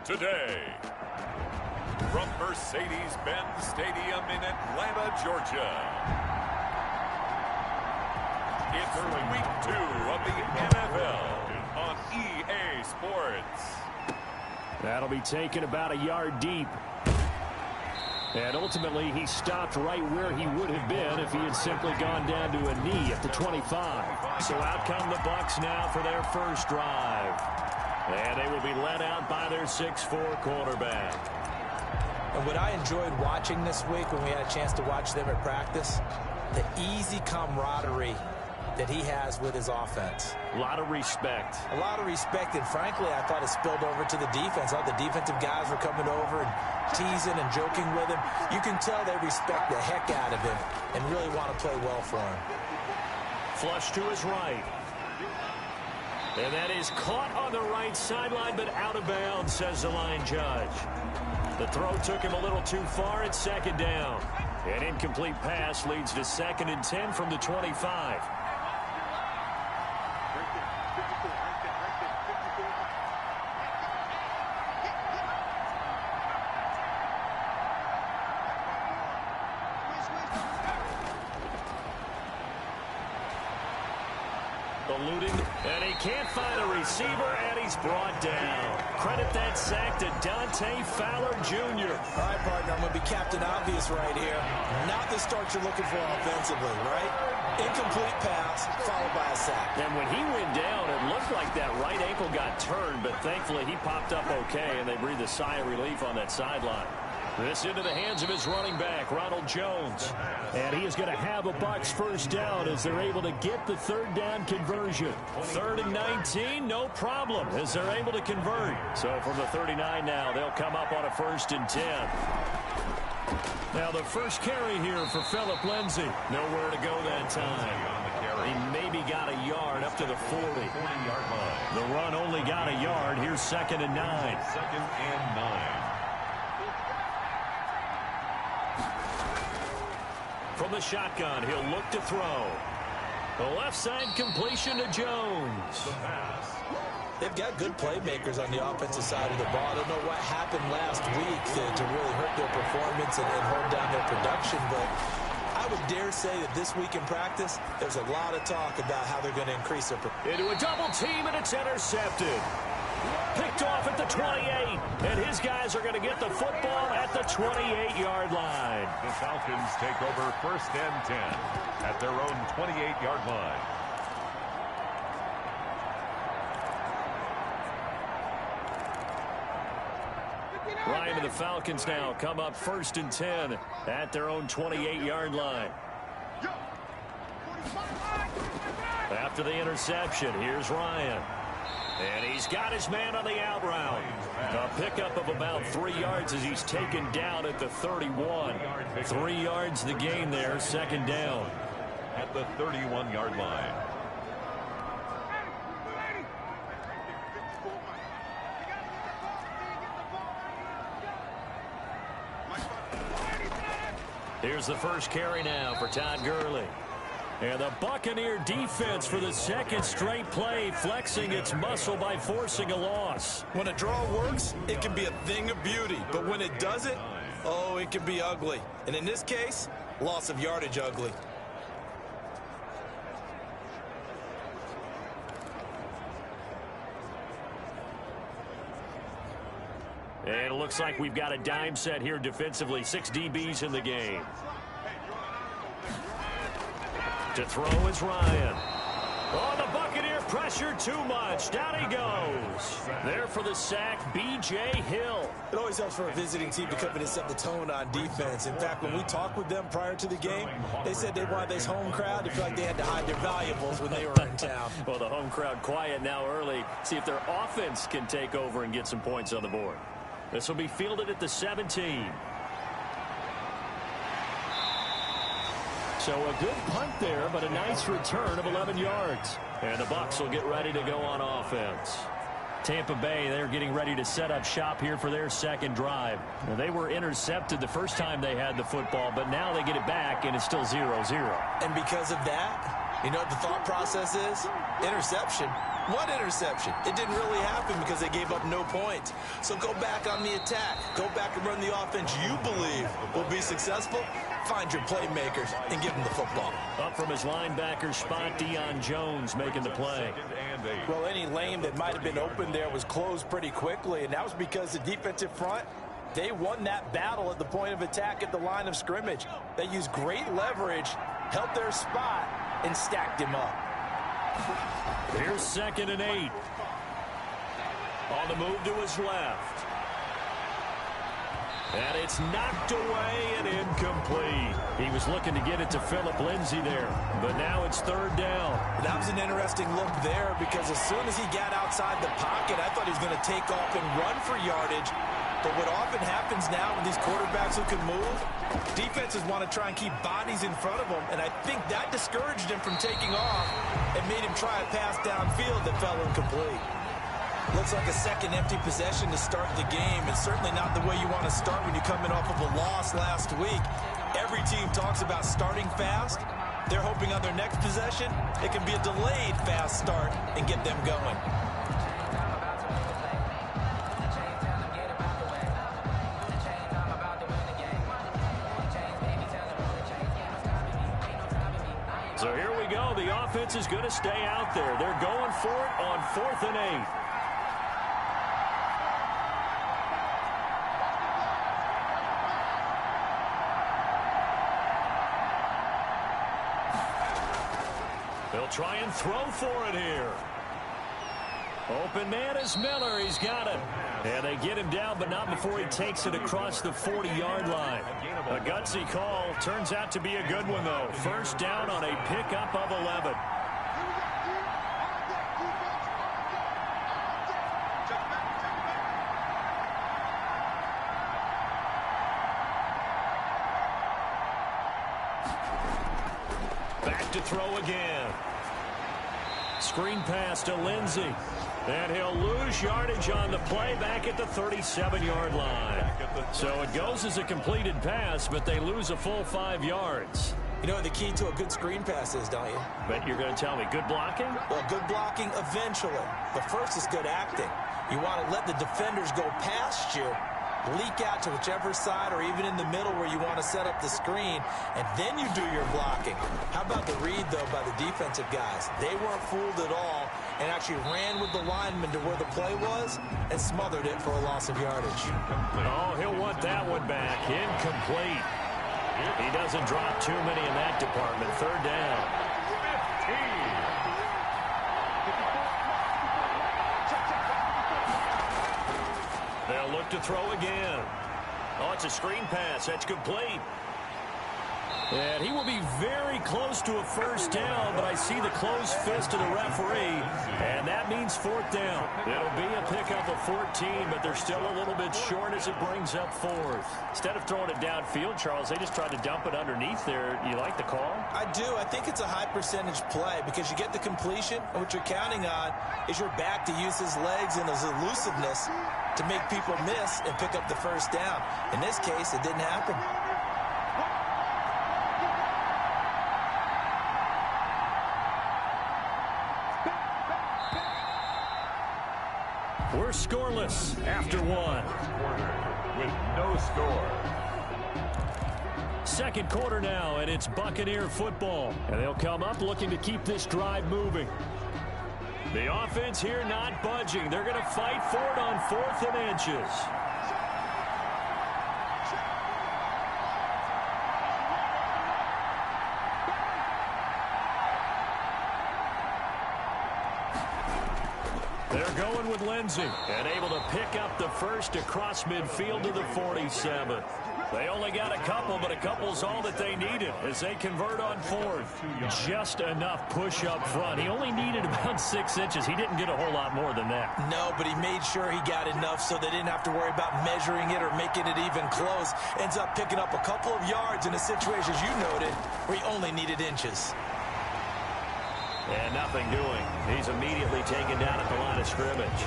today. From Mercedes-Benz Stadium in Atlanta, Georgia. It's week 2 of the NFL on EA Sports. That'll be taken about a yard deep. And ultimately, he stopped right where he would have been if he had simply gone down to a knee at the 25. So out come the Bucs now for their first drive. And they will be led out by their 6'4" quarterback. And what I enjoyed watching this week when we had a chance to watch them at practice, the easy camaraderie that he has with his offense. A lot of respect. A lot of respect, and frankly, I thought it spilled over to the defense. All the defensive guys were coming over and teasing and joking with him. You can tell they respect the heck out of him and really want to play well for him. Flush to his right. And that is caught on the right sideline, but out of bounds, says the line judge. The throw took him a little too far at second down. An incomplete pass leads to 2nd and 10 from the 25. Eluding, and he can't find a receiver, and he's brought down. Credit that sack to Dante Fowler Jr. All right, partner, I'm going to be Captain Obvious right here. Not the start you're looking for offensively, right? Incomplete pass, followed by a sack. And when he went down, it looked like that right ankle got turned, but thankfully he popped up okay, and they breathed a sigh of relief on that sideline. This into the hands of his running back, Ronald Jones. And he is going to have a Bucs first down as they're able to get the 3rd down conversion. 3rd and 19, no problem, as they're able to convert. So from the 39 now, they'll come up on a 1st and 10. Now the first carry here for Phillip Lindsay. Nowhere to go that time. He maybe got a yard up to the 40. The run only got a yard. Here's 2nd and 9. 2nd and 9. From the shotgun, he'll look to throw. The left side completion to Jones. They've got good playmakers on the offensive side of the ball. I don't know what happened last week to really hurt their performance and hold down their production, but I would dare say that this week in practice, there's a lot of talk about how they're going to increase their performance. Into a double team, and it's intercepted. Picked off at the 28, and his guys are going to get the football at the 28-yard line. The Falcons take over 1st and 10 at their own 28-yard line. Ryan and the Falcons now come up 1st and 10 at their own 28-yard line. After the interception, here's Ryan. And he's got his man on the out route. A pickup of about 3 yards as he's taken down at the 31. 3 yards the gain there, 2nd down. At the 31-yard line. Here's the first carry now for Todd Gurley. And the Buccaneer defense for the 2nd straight play, flexing its muscle by forcing a loss. When a draw works, it can be a thing of beauty. But when it doesn't, oh, it can be ugly. And in this case, loss of yardage ugly. And it looks like we've got a dime set here defensively. 6 DBs in the game. To throw is Ryan. Oh, the Buccaneer pressure too much. Down he goes. There for the sack, B.J. Hill. It always helps for a visiting team to come in and set the tone on defense. In fact, when we talked with them prior to the game, they said they wanted this home crowd to feel like they had to hide their valuables when they were in town. Well, the home crowd quiet now early. See if their offense can take over and get some points on the board. This will be fielded at the 17. So a good punt there, but a nice return of 11 yards. And the Bucs will get ready to go on offense. Tampa Bay, they're getting ready to set up shop here for their 2nd drive. Now, they were intercepted the first time they had the football, but now they get it back, and it's still 0-0. And because of that, you know what the thought process is? Interception. One interception. It didn't really happen because they gave up no points. So go back on the attack. Go back and run the offense you believe will be successful. Find your playmakers and give them the football. Up from his linebacker spot, Deion Jones making the play. Well, any lane that might have been open there was closed pretty quickly, and that was because the defensive front, they won that battle at the point of attack at the line of scrimmage. They used great leverage, held their spot, and stacked him up. Here's 2nd and 8. On the move to his left. And it's knocked away and incomplete. He was looking to get it to Phillip Lindsay there, but now it's 3rd down. That was an interesting look there because as soon as he got outside the pocket, I thought he was going to take off and run for yardage. But what often happens now with these quarterbacks who can move, defenses want to try and keep bodies in front of them, and I think that discouraged him from taking off and made him try a pass downfield that fell incomplete. Looks like a second empty possession to start the game, and certainly not the way you want to start when you're coming off of a loss last week. Every team talks about starting fast. They're hoping on their next possession, it can be a delayed fast start and get them going. So here we go. The offense is going to stay out there. They're going for it on 4th and 8. They'll try and throw for it here. Open man is Miller. He's got it. And they get him down, but not before he takes it across the 40-yard line. A gutsy call. Turns out to be a good one, though. 1st down on a pickup of 11. Back to throw again. Screen pass to Lindsay. And he'll lose yardage on the play back at the 37-yard line. So it goes as a completed pass, but they lose a full 5 yards. You know what the key to a good screen pass is, don't you? Bet you're going to tell me good blocking? Well, good blocking eventually. But first is good acting. You want to let the defenders go past you, leak out to whichever side or even in the middle where you want to set up the screen, and then you do your blocking. How about the read, though, by the defensive guys? They weren't fooled at all and actually ran with the lineman to where the play was and smothered it for a loss of yardage. Oh, he'll want that one back. Incomplete. He doesn't drop too many in that department. 3rd down. 15. They'll look to throw again. Oh, it's a screen pass. That's complete. And he will be very close to a 1st down, but I see the closed fist of the referee, and that means 4th down. It'll be a pickup of 14, but they're still a little bit short as it brings up 4th. Instead of throwing it downfield, Charles, they just tried to dump it underneath there. You like the call? I do. I think it's a high percentage play because you get the completion, and what you're counting on is your back to use his legs and his elusiveness to make people miss and pick up the 1st down. In this case, it didn't happen. We're scoreless after 1. With no score. 2nd quarter now, and it's Buccaneer football. And they'll come up looking to keep this drive moving. The offense here not budging. They're going to fight for it on 4th and inches. They're going with Lindsay and able to pick up the 1st across midfield to the 47. They only got a couple, but a couple's all that they needed as they convert on 4th. Just enough push up front. He only needed about 6 inches. He didn't get a whole lot more than that. No, but he made sure he got enough so they didn't have to worry about measuring it or making it even close. Ends up picking up a couple of yards in a situation, as you noted, where he only needed inches. And nothing doing. He's immediately taken down at the line of scrimmage.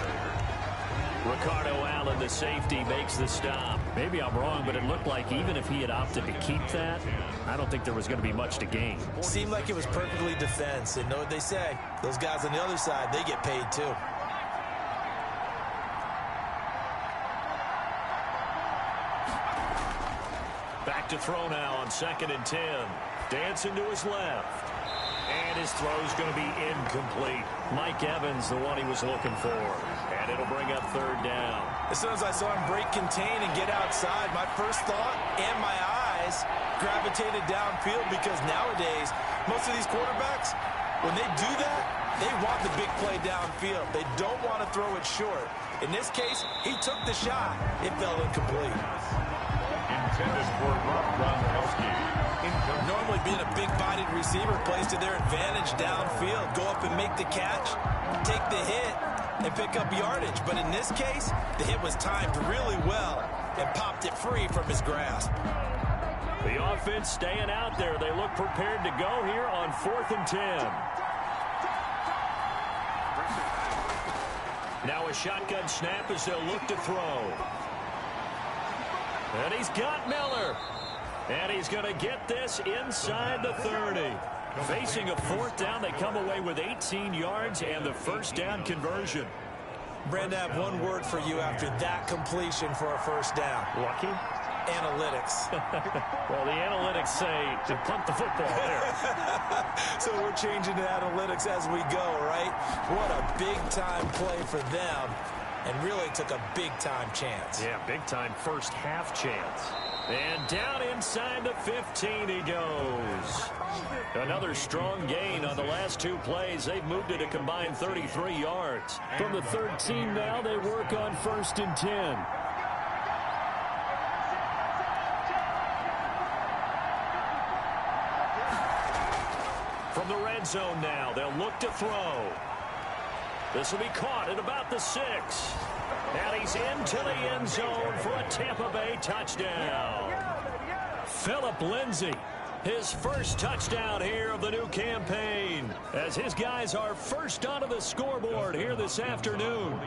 Ricardo Allen, the safety, makes the stop. Maybe I'm wrong, but it looked like even if he had opted to keep that, I don't think there was going to be much to gain. Seemed like it was perfectly defense. And know what they say? Those guys on the other side, they get paid too. Back to throw now on 2nd and 10. Dancing to his left. And his throw's going to be incomplete. Mike Evans, the one he was looking for. And it'll bring up 3rd down. As soon as I saw him break contain and get outside, my first thought and my eyes gravitated downfield, because nowadays, most of these quarterbacks, when they do that, they want the big play downfield. They don't want to throw it short. In this case, he took the shot. It fell incomplete. Intended for Rob Gronkowski. Normally being a big-bodied receiver plays to their advantage downfield. Go up and make the catch, take the hit, and pick up yardage. But in this case, the hit was timed really well and popped it free from his grasp. The offense staying out there. They look prepared to go here on 4th and 10. Now a shotgun snap as they'll look to throw. And he's got Miller. And he's going to get this inside the 30. Facing a 4th down, they come away with 18 yards and the 1st down conversion. Brandon, I have one word for you after that completion for a 1st down. Lucky? Analytics. Well, the analytics say to punt the football there. So we're changing to analytics as we go, right? What a big-time play for them, and really took a big-time chance. Yeah, big-time first half chance. And down inside the 15 he goes. Another strong gain on the last 2 plays. They've moved it a combined 33 yards. From the 13 now, they work on 1st and 10. From the red zone now, they'll look to throw. This will be caught at about the 6. And he's into the end zone for a Tampa Bay touchdown. Phillip Lindsay, his first touchdown here of the new campaign, as his guys are first onto the scoreboard here this afternoon.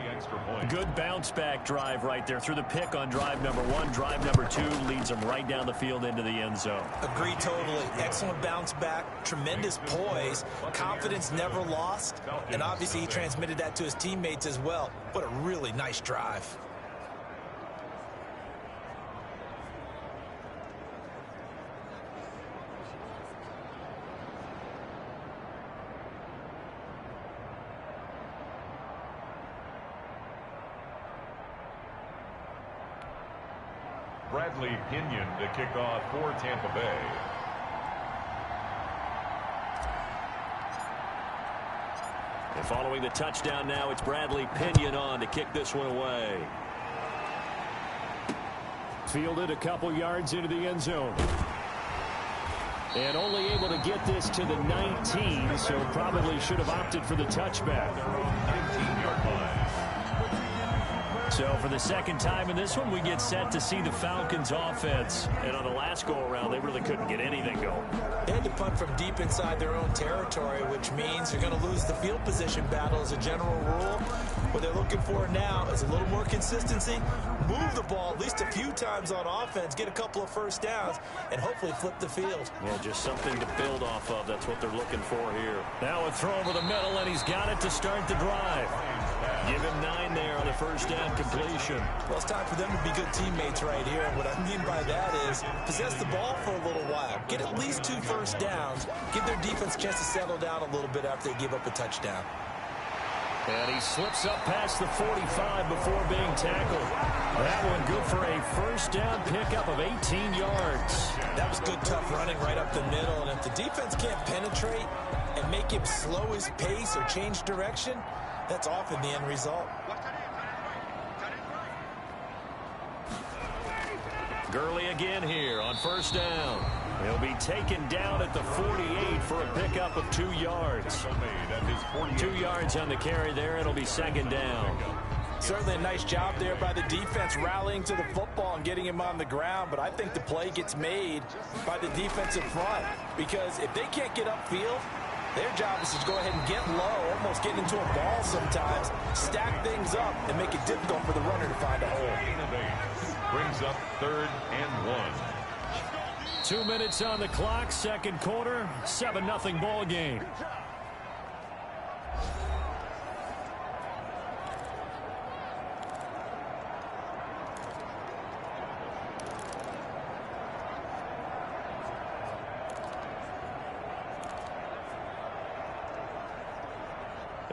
Good bounce-back drive right there through the pick on drive number 1. Drive number 2 leads them right down the field into the end zone. Agree totally. Excellent bounce back, tremendous poise, confidence never lost, and obviously he transmitted that to his teammates as well. What a really nice drive. Bradley Pinion to kick off for Tampa Bay. And following the touchdown now, it's Bradley Pinion on to kick this one away. Fielded a couple yards into the end zone. And only able to get this to the 19, so probably should have opted for the touchback. 19-yard line. So for the second time in this one, we get set to see the Falcons offense. And on the last go-around, they really couldn't get anything going. They had to punt from deep inside their own territory, which means they're going to lose the field position battle as a general rule. What they're looking for now is a little more consistency, move the ball at least a few times on offense, get a couple of 1st downs, and hopefully flip the field. Yeah, just something to build off of. That's what they're looking for here. Now a throw over the middle, and he's got it to start the drive. Give him 9 there on the 1st down completion. Well, it's time for them to be good teammates right here. And what I mean by that is possess the ball for a little while. Get at least 2 1st downs. Give their defense a chance to settle down a little bit after they give up a touchdown. And he slips up past the 45 before being tackled. That one good for a 1st down pickup of 18 yards. That was good, tough running right up the middle. And if the defense can't penetrate and make him slow his pace or change direction, that's often the end result. Gurley again here on 1st down. He'll be taken down at the 48 for a pickup of 2 yards. 2 yards on the carry there. It'll be 2nd down. Certainly a nice job there by the defense rallying to the football and getting him on the ground, but I think the play gets made by the defensive front, because if they can't get upfield, Their job is to go ahead and get low, almost get into a ball sometimes, stack things up, and make it difficult for the runner to find a hole. Brings up 3rd and 1. 2 minutes on the clock, second quarter, 7-0 ball game.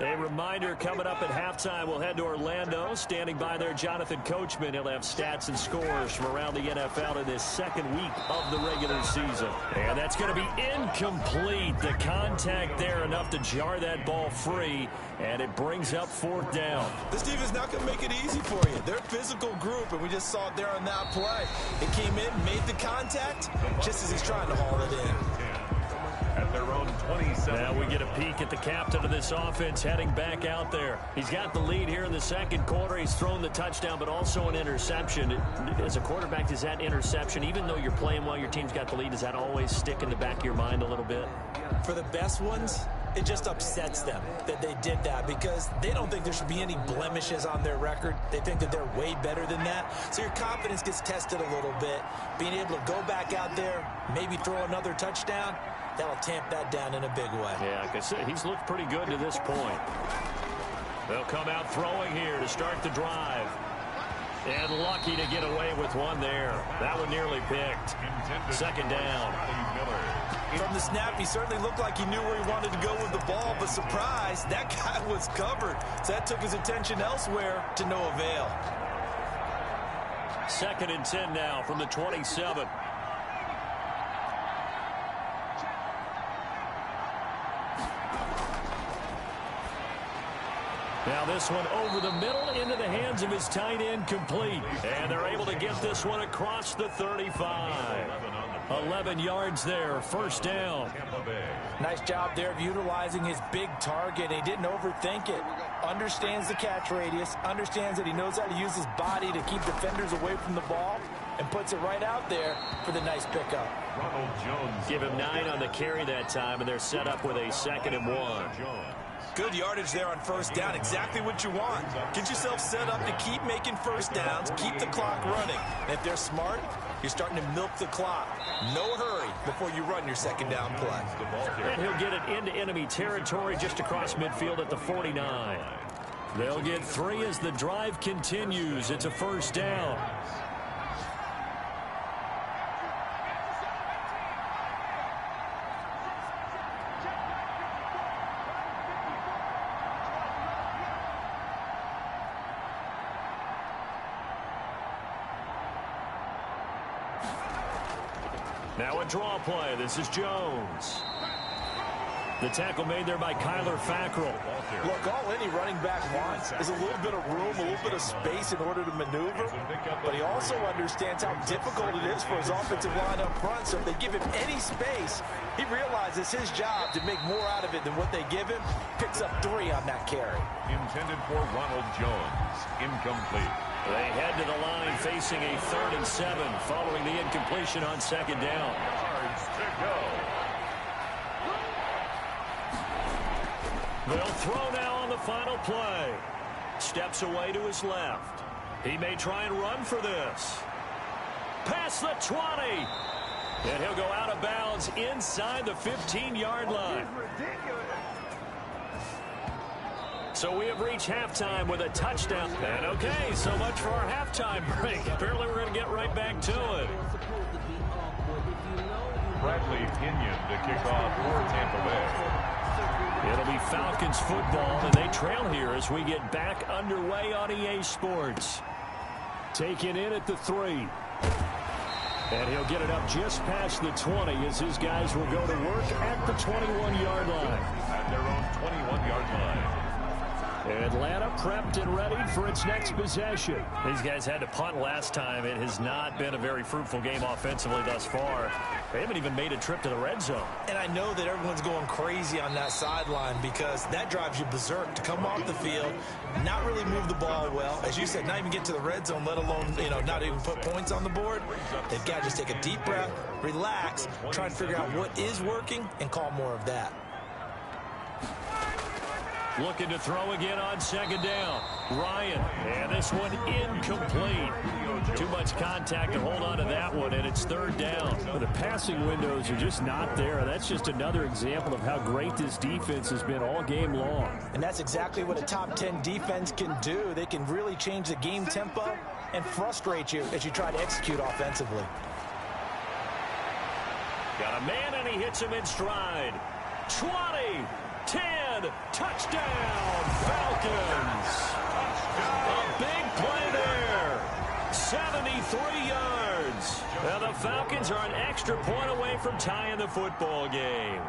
A reminder, coming up at halftime, we'll head to Orlando. Standing by there, Jonathan Coachman. He'll have stats and scores from around the NFL in this second week of the regular season. And that's going to be incomplete. The contact there enough to jar that ball free, and it brings up 4th down. This defense not going to make it easy for you. They're a physical group, and we just saw it there on that play. It came in, made the contact, just as he's trying to haul it in. At their own 27. Now we get a peek at the captain of this offense heading back out there. He's got the lead here in the second quarter. He's thrown the touchdown, but also an interception. As a quarterback, does that interception, even though you're playing while your team's got the lead, does that always stick in the back of your mind a little bit? For the best ones, it just upsets them that they did that because they don't think there should be any blemishes on their record. They think that they're way better than that. So your confidence gets tested a little bit. Being able to go back out there, maybe throw another touchdown, that'll tamp that down in a big way. Yeah, like I said, he's looked pretty good to this point. They'll come out throwing here to start the drive. And lucky to get away with one there. That one nearly picked. Second down. From the snap, he certainly looked like he knew where he wanted to go with the ball, but surprise, that guy was covered. So that took his attention elsewhere to no avail. 2nd and 10 now from the 27. Now this one over the middle into the hands of his tight end, complete. And they're able to get this one across the 35. 11 yards there, 1st down. Nice job there of utilizing his big target. He didn't overthink it. Understands the catch radius, understands that he knows how to use his body to keep defenders away from the ball, and puts it right out there for the nice pickup. Ronald Jones. Give him 9 on the carry that time, and they're set up with a 2nd and 1. Good yardage there on 1st down. Exactly what you want. Get yourself set up to keep making 1st downs, keep the clock running. And if they're smart, you're starting to milk the clock. No hurry before you run your 2nd down play. And he'll get it into enemy territory just across midfield at the 49. They'll get 3 as the drive continues. It's a 1st down. Now a draw play. This is Jones. The tackle made there by Kyler Fackrell. Look, all any running back wants is a little bit of room, a little bit of space in order to maneuver. But he also understands how difficult it is for his offensive line up front. So if they give him any space, he realizes his job to make more out of it than what they give him. Picks up 3 on that carry. Intended for Ronald Jones. Incomplete. They head to the line facing a 3rd and 7 following the incompletion on 2nd down. Yards to go. They'll throw now on the final play. Steps away to his left. He may try and run for this. Past the 20. And he'll go out of bounds inside the 15-yard line. So we have reached halftime with a touchdown. And okay, so much for our halftime break. Apparently we're going to get right back to it. Bradley Pinion to kick off for Tampa Bay. It'll be Falcons football, and they trail here as we get back underway on EA Sports. Taken in at the 3. And he'll get it up just past the 20 as his guys will go to work at the 21-yard line. At their own 21-yard line. Atlanta prepped and ready for its next possession. These guys had to punt last time. It has not been a very fruitful game offensively thus far. They haven't even made a trip to the red zone. And I know that everyone's going crazy on that sideline because that drives you berserk to come off the field, not really move the ball well. As you said, not even get to the red zone, let alone, not even put points on the board. They've got to just take a deep breath, relax, try and figure out what is working, and call more of that. Looking to throw again on second down. Ryan, and this one incomplete. Too much contact to hold on to that one, and it's third down. Well, the passing windows are just not there. That's just another example of how great this defense has been all game long. And that's exactly what a top 10 defense can do. They can really change the game tempo and frustrate you as you try to execute offensively. Got a man, and he hits him in stride. 20, 10, touchdown, Falcons. A big play there. 73 yards. Now the Falcons are an extra point away from tying the football game.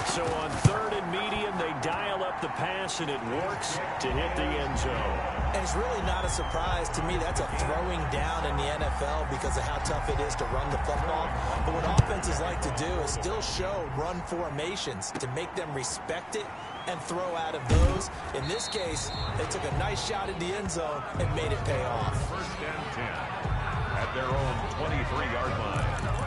So on third and medium, they dial up the pass, and it works to hit the end zone. And it's really not a surprise to me. That's a throwing down in the NFL because of how tough it is to run the football. But what offenses like to do is still show run formations to make them respect it and throw out of those. In this case, they took a nice shot at the end zone and made it pay off. First and 10 at their own 23-yard line.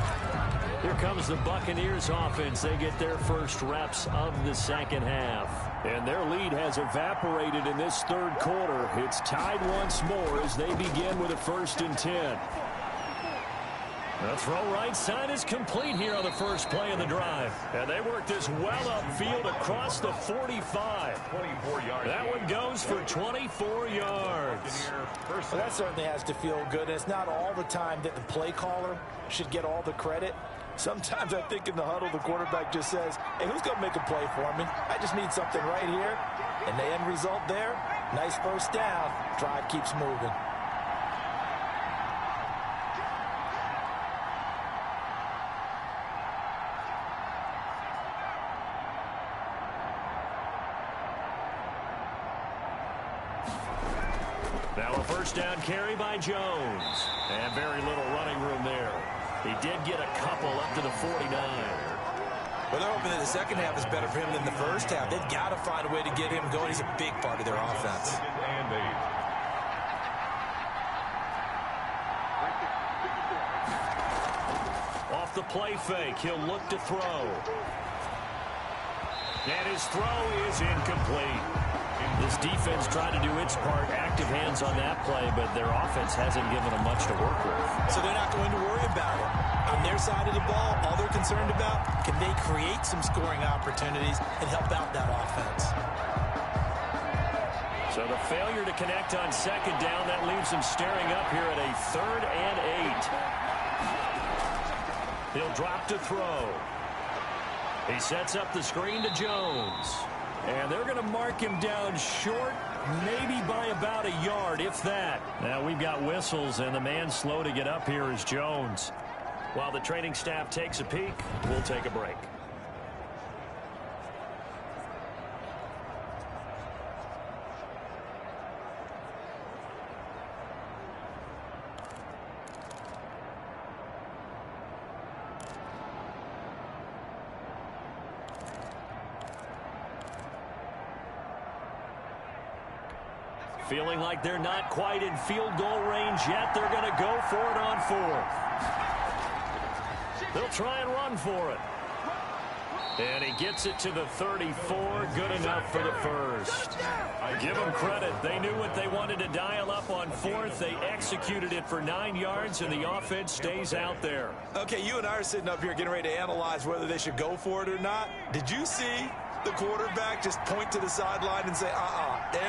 Here comes the Buccaneers offense. They get their first reps of the second half. And their lead has evaporated in this third quarter. It's tied once more as they begin with a first and 10. The throw right side is complete here on the first play of the drive. And they work this well upfield across the 45. 24 yards. That one goes for 24 yards. Well, that certainly has to feel good. It's not all the time that the play caller should get all the credit. Sometimes I think in the huddle, the quarterback just says, hey, who's going to make a play for me? I just need something right here. And the end result there, nice first down. Drive keeps moving. Now a first down carry by Jones. And very little running room there. He did get a couple up to the 49. Well, they're hoping that the second half is better for him than the first half. They've got to find a way to get him going. He's a big part of their offense. And 8. Off the play fake, he'll look to throw. And his throw is incomplete. This defense tried to do its part, active hands on that play, but their offense hasn't given them much to work with. So they're not going to worry about it. On their side of the ball, all they're concerned about, can they create some scoring opportunities and help out that offense? So the failure to connect on second down, that leaves them staring up here at a 3rd and 8. He'll drop to throw. He sets up the screen to Jones. And they're going to mark him down short, maybe by about a yard, if that. Now we've got whistles, and the man slow to get up here is Jones. While the training staff takes a peek, we'll take a break. Feeling like they're not quite in field goal range yet. They're going to go for it on 4th. They'll try and run for it. And he gets it to the 34. Good enough for the first. I give them credit. They knew what they wanted to dial up on 4th. They executed it for 9 yards, and the offense stays out there. Okay, you and I are sitting up here getting ready to analyze whether they should go for it or not. Did you see the quarterback just point to the sideline and say,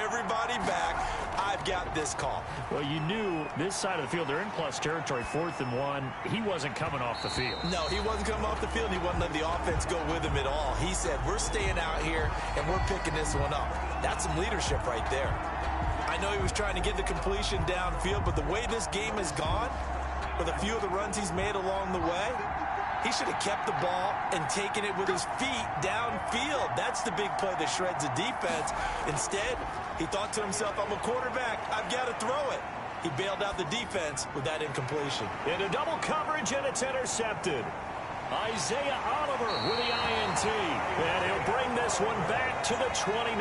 everybody back, I've got this call? Well, you knew this side of the field, they're in plus territory, 4th and 1. He wasn't coming off the field. No, he wasn't coming off the field. He wasn't letting the offense go with him at all. He said, we're staying out here, and we're picking this one up. That's some leadership right there. I know he was trying to get the completion downfield, but the way this game has gone, with a few of the runs he's made along the way, he should have kept the ball and taken it with his feet downfield. That's the big play that shreds the defense. Instead, he thought to himself, I'm a quarterback. I've got to throw it. He bailed out the defense with that incompletion. Into double coverage, and it's intercepted. Isaiah Oliver with the INT. And he'll bring this one back to the 29.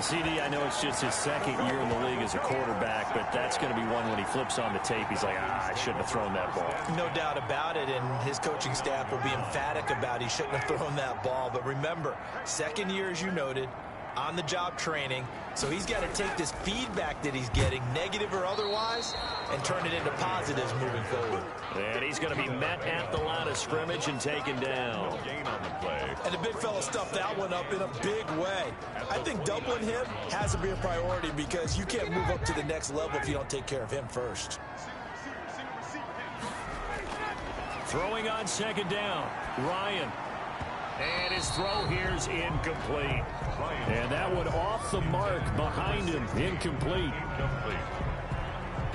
CD, I know it's just his second year in the league as a quarterback, but that's going to be one when he flips on the tape. He's like, I shouldn't have thrown that ball. No doubt about it, and his coaching staff will be emphatic about he shouldn't have thrown that ball. But remember, second year, as you noted, on-the-job training. So he's got to take this feedback that he's getting, negative or otherwise, and turn it into positives moving forward. And he's going to be met at the line of scrimmage and taken down. Gain on the play. And the big fella stuffed that one up in a big way. I think doubling him has to be a priority because you can't move up to the next level if you don't take care of him first. Throwing on second down, Ryan. And his throw here's incomplete. And that one off the mark behind him, incomplete.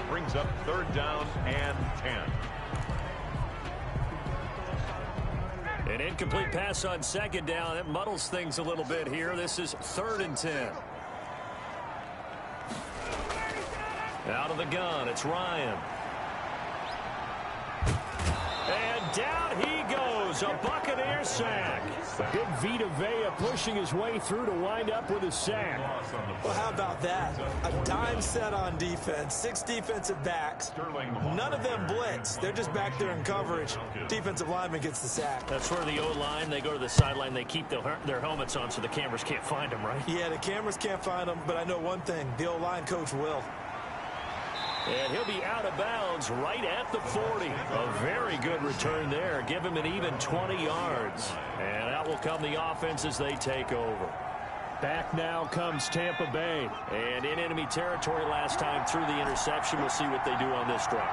Brings up third down and 10. An incomplete pass on second down. That muddles things a little bit here. This is 3rd and 10. Out of the gun, it's Ryan. And down he goes, a Buccaneer sack. Good Vita Vea pushing his way through to wind up with a sack. Well, how about that? A dime set on defense, 6 defensive backs. None of them blitz. They're just back there in coverage. Defensive lineman gets the sack. That's where the O-line, they go to the sideline, they keep their helmets on so the cameras can't find them, right? Yeah, the cameras can't find them, but I know one thing. The O-line coach will. And he'll be out of bounds right at the 40. A very good return there. Give him an even 20 yards. And out will come the offense as they take over. Back now comes Tampa Bay. And in enemy territory last time through the interception. We'll see what they do on this drive.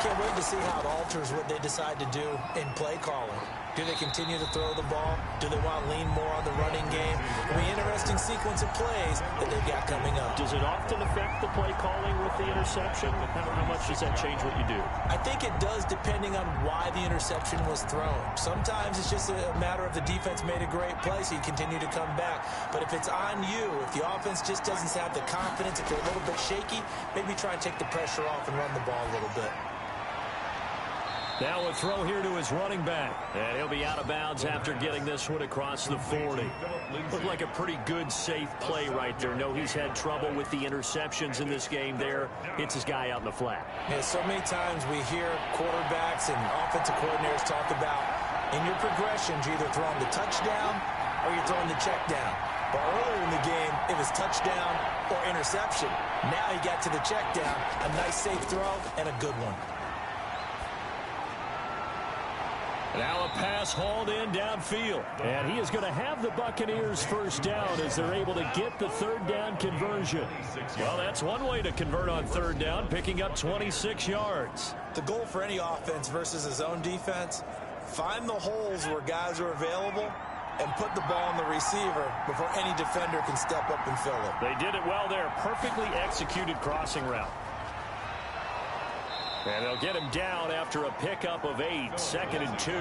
Can't wait to see how it alters what they decide to do in play calling. Do they continue to throw the ball? Do they want to lean more on the running game? It'll be an interesting sequence of plays that they've got coming up. Does it often affect the play calling with the interception? How much does that change what you do? I think it does depending on why the interception was thrown. Sometimes it's just a matter of the defense made a great play, so you continue to come back. But if it's on you, if the offense just doesn't have the confidence, if they're a little bit shaky, maybe try and take the pressure off and run the ball a little bit. Now a throw here to his running back. And he'll be out of bounds after getting this one across the 40. Looked like a pretty good, safe play right there. No, he's had trouble with the interceptions in this game there. Hits his guy out in the flat. Yeah, so many times we hear quarterbacks and offensive coordinators talk about in your progressions, you're either throwing the touchdown or you're throwing the check down. But earlier in the game, it was touchdown or interception. Now he got to the check down, a nice safe throw, and a good one. Now a pass hauled in downfield. And he is going to have the Buccaneers first down as they're able to get the third down conversion. Well, that's one way to convert on third down, picking up 26 yards. The goal for any offense versus a zone defense, find the holes where guys are available and put the ball on the receiver before any defender can step up and fill it. They did it well there. Perfectly executed crossing route. And they'll get him down after a pickup of 8, 2nd and 2.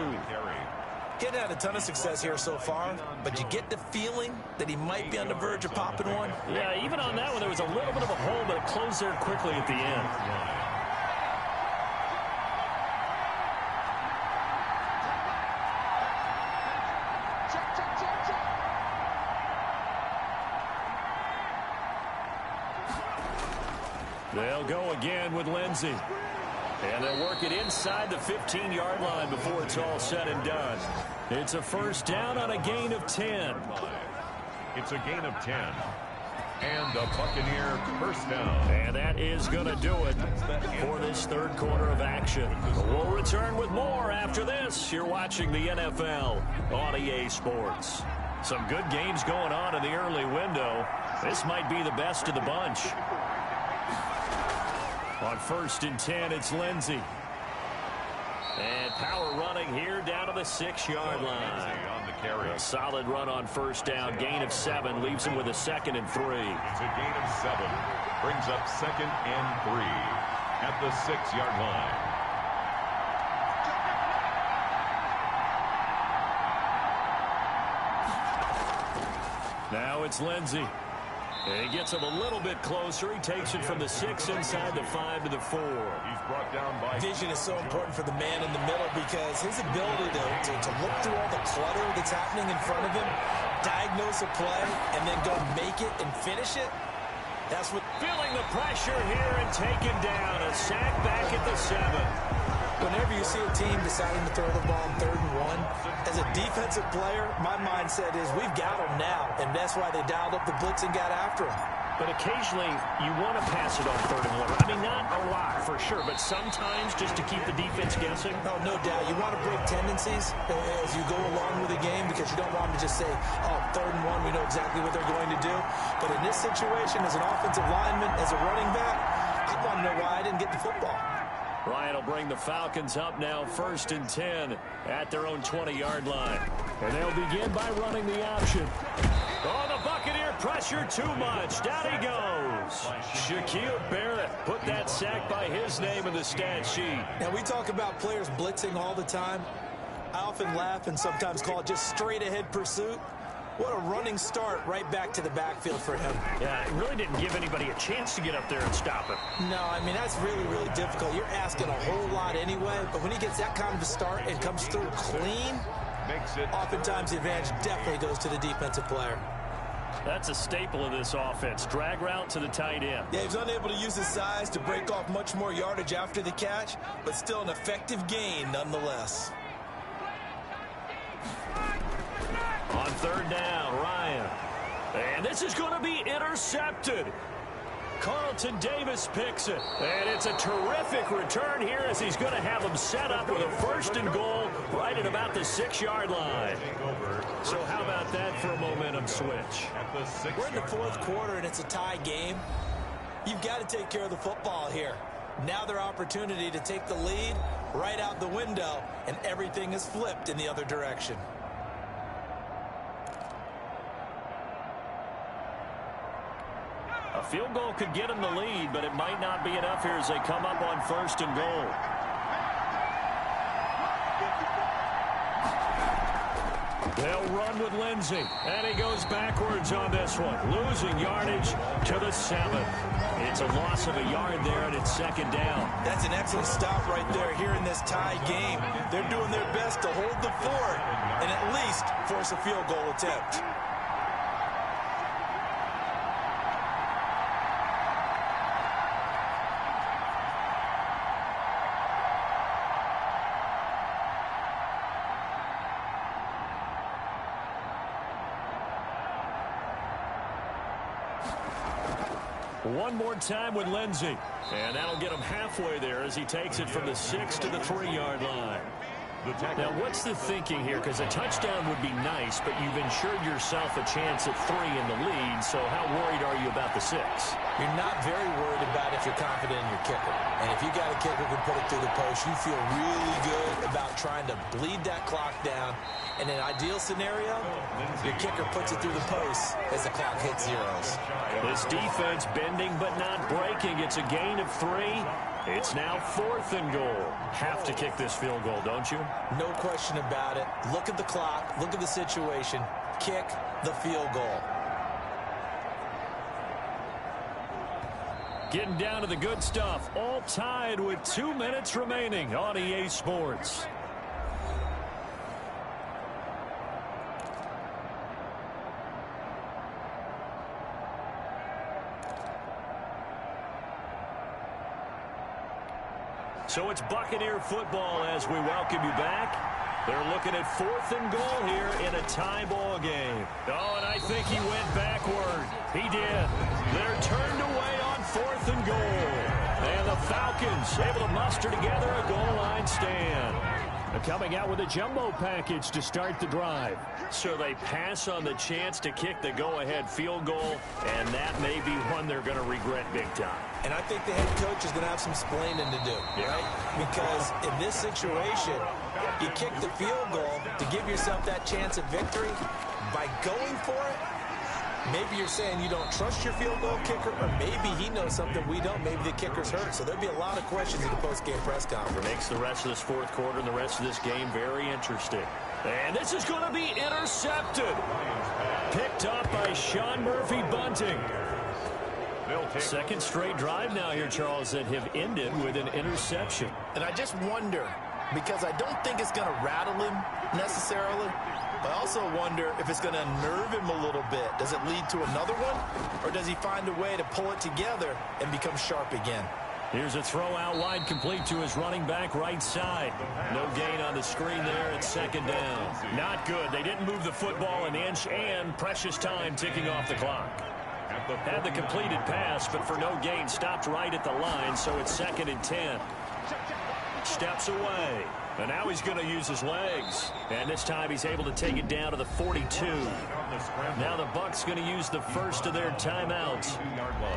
Getting had a ton of success here so far, but you get the feeling that he might be on the verge of popping one. Yeah, even on that one, there was a little bit of a hole, but it closed there quickly at the end. They'll go again with Lindsey. And they'll work it inside the 15-yard line before it's all said and done. It's a first down on a gain of 10. It's a gain of 10. And a Buccaneer first down. And that is going to do it for this third quarter of action. We'll return with more after this. You're watching the NFL on EA Sports. Some good games going on in the early window. This might be the best of the bunch. On 1st and 10, it's Lindsey. And power running here down to the 6-yard line. On the carry. A solid run on first down. Gain of 7 leaves him with a 2nd and 3. It's a gain of 7. Brings up 2nd and 3 at the 6-yard line. Now it's Lindsey. And he gets him a little bit closer. He takes it from the 6 inside the 5 to the 4. He's brought down by... Vision is so important for the man in the middle because his ability to look through all the clutter that's happening in front of him diagnose a play and then go make it and finish it. That's what... Feeling the pressure here and taken down. A sack back at the 7. Whenever you see a team deciding to throw the ball on 3rd and 1, as a defensive player, my mindset is we've got them now, and that's why they dialed up the blitz and got after them. But occasionally, you want to pass it on 3rd and 1. I mean, not a lot, for sure, but sometimes just to keep the defense guessing. Oh, no doubt. You want to break tendencies as you go along with the game because you don't want them to just say, oh, 3rd and 1, we know exactly what they're going to do. But in this situation, as an offensive lineman, as a running back, I want to know why I didn't get the football. Ryan will bring the Falcons up now 1st and 10 at their own 20-yard line. And they'll begin by running the option. Oh, the Buccaneer pressure too much. Down he goes. Shaquille Barrett put that sack by his name in the stat sheet. And we talk about players blitzing all the time. I often laugh and sometimes call it just straight-ahead pursuit. What a running start right back to the backfield for him. Yeah, it really didn't give anybody a chance to get up there and stop him. No, I mean, that's really, really difficult. You're asking a whole lot anyway, but when he gets that kind of a start and comes through clean, oftentimes the advantage definitely goes to the defensive player. That's a staple of this offense. Drag route to the tight end. Yeah, he's unable to use his size to break off much more yardage after the catch, but still an effective gain nonetheless. On 3rd down, Ryan. And this is going to be intercepted. Carlton Davis picks it. And it's a terrific return here as he's going to have them set up with a 1st and goal right at about the 6-yard line. So how about that for a momentum switch? We're in the 4th quarter and it's a tie game. You've got to take care of the football here. Now their opportunity to take the lead right out the window, and everything is flipped in the other direction. A field goal could get them the lead, but it might not be enough here as they come up on 1st and goal. They'll run with Lindsey, and he goes backwards on this one, losing yardage to the 7. It's a loss of a yard there, and it's 2nd down. That's an excellent stop right there here in this tie game. They're doing their best to hold the fort and at least force a field goal attempt. One more time with Lindsey. And that'll get him halfway there as he takes it from the 6 to the 3-yard line. Now, what's the thinking here? Because a touchdown would be nice, but you've ensured yourself a chance at 3 in the lead, so how worried are you about the 6? You're not very worried about if you're confident in your kicker. And if you got a kicker who can put it through the post, you feel really good about trying to bleed that clock down. In an ideal scenario, your kicker puts it through the post as the clock hits zeros. This defense bending but not breaking. It's a gain of 3. It's now 4th and goal. Have to kick this field goal, don't you? No question about it. Look at the clock. Look at the situation. Kick the field goal. Getting down to the good stuff. All tied with 2 minutes remaining on EA Sports. So it's Buccaneer football as we welcome you back. They're looking at 4th and goal here in a tie ball game. Oh, and I think he went backward. He did. They're turned away on 4th and goal. And the Falcons able to muster together a goal line stand. They're coming out with a jumbo package to start the drive. So they pass on the chance to kick the go-ahead field goal, and that may be one they're going to regret big time. And I think the head coach is going to have some explaining to do, right? Because in this situation, you kick the field goal to give yourself that chance at victory. By going for it, maybe you're saying you don't trust your field goal kicker, or maybe he knows something we don't. Maybe the kicker's hurt. So there'll be a lot of questions in the post-game press conference. Makes the rest of this 4th quarter and the rest of this game very interesting. And this is going to be intercepted. Picked up by Sean Murphy Bunting. 2nd straight drive now here, Charles, that have ended with an interception. And I just wonder, because I don't think it's going to rattle him necessarily, I also wonder if it's going to unnerve him a little bit. Does it lead to another one? Or does he find a way to pull it together and become sharp again? Here's a throw out wide, complete to his running back right side. No gain on the screen there at second down. Not good. They didn't move the football an inch, and precious time ticking off the clock. Had the completed pass, but for no gain, stopped right at the line, so it's 2nd and 10. Steps away, and now he's going to use his legs. And this time he's able to take it down to the 42. Now the Bucs going to use the first of their timeouts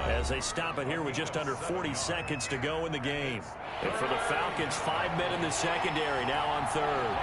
as they stop it here with just under 40 seconds to go in the game. And for the Falcons, 5 men in the secondary, now on third.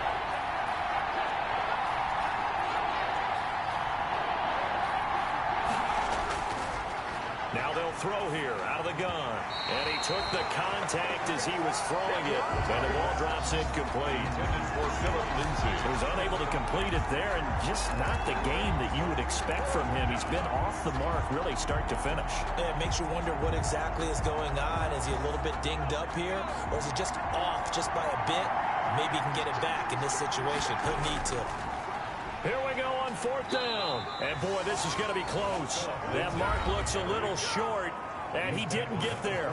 Now they'll throw here out of the gun. And he took the contact as he was throwing it. And the ball drops incomplete. He was unable to complete it there, and just not the game that you would expect from him. He's been off the mark really start to finish. Yeah, it makes you wonder what exactly is going on. Is he a little bit dinged up here? Or is he just off just by a bit? Maybe he can get it back in this situation. He'll need to. Here we go on 4th down. And, boy, this is going to be close. That mark looks a little short, and he didn't get there.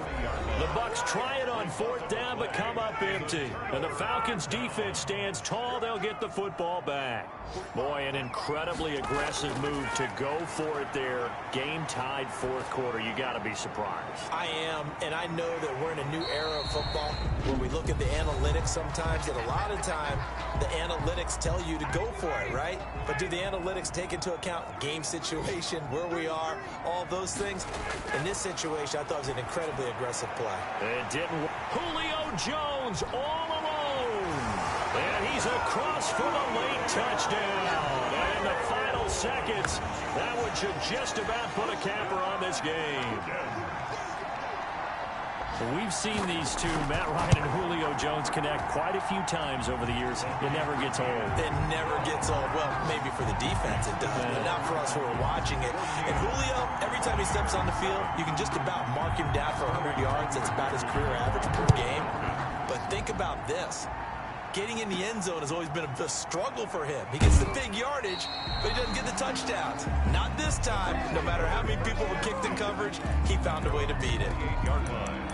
The Bucs try it on 4th down, but come up empty. And the Falcons' defense stands tall. They'll get the football back. Boy, an incredibly aggressive move to go for it there. Game tied 4th quarter. You got to be surprised. I am, and I know that we're in a new era of football where we look at the analytics sometimes, and a lot of time the analytics tell you to go for it, right? But do the analytics take into account game situation, where we are, all those things? In this situation, I thought it was an incredibly aggressive play. It didn't. Julio Jones all alone. And he's across for the late touchdown. And in the final seconds, that one should just about put a capper on this game. We've seen these two, Matt Ryan and Julio Jones, connect quite a few times over the years. It never gets old. It never gets old. Well, maybe for the defense it does, but not for us who are watching it. And Julio, every time he steps on the field, you can just about mark him down for 100 yards. That's about his career average per game. But think about this. Getting in the end zone has always been a struggle for him. He gets the big yardage, but he doesn't get the touchdowns. Not this time. No matter how many people were kicked in coverage, he found a way to beat it. 8-yard line.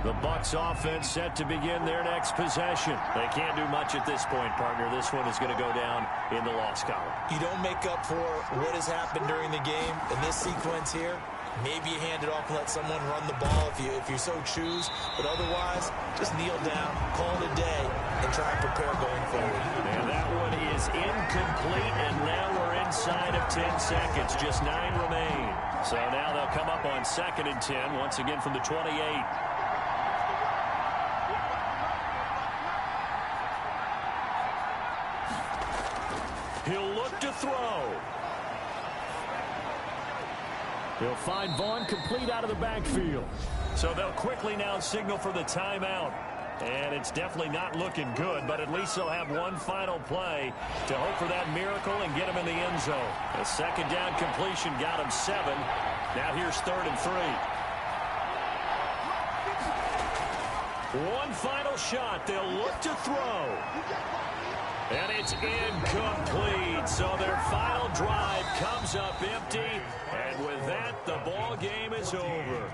The Bucs offense set to begin their next possession. They can't do much at this point, partner. This one is going to go down in the loss column. You don't make up for what has happened during the game in this sequence here. Maybe you hand it off and let someone run the ball if you so choose. But otherwise, just kneel down, call it a day, and try and prepare going forward. And that one is incomplete, and now we're inside of 10 seconds. Just 9 remain. So now they'll come up on 2nd and 10, once again from the 28. He'll look to throw. He'll find Vaughn complete out of the backfield. So they'll quickly now signal for the timeout. And it's definitely not looking good, but at least they'll have one final play to hope for that miracle and get him in the end zone. A 2nd down completion got him 7. Now here's 3rd and 3. One final shot. They'll look to throw. And it's incomplete. So their final drive comes up empty. And with that, the ball game is over.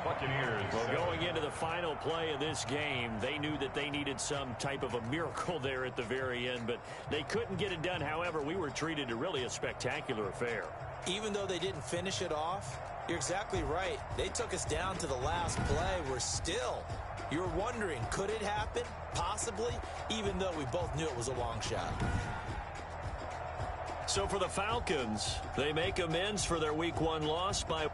Buccaneers. Well, going into the final play of this game, they knew that they needed some type of a miracle there at the very end, but they couldn't get it done. However, we were treated to really a spectacular affair. Even though they didn't finish it off, you're exactly right. They took us down to the last play. We're still, you're wondering, could it happen? Possibly, even though we both knew it was a long shot. So for the Falcons, they make amends for their Week 1 loss by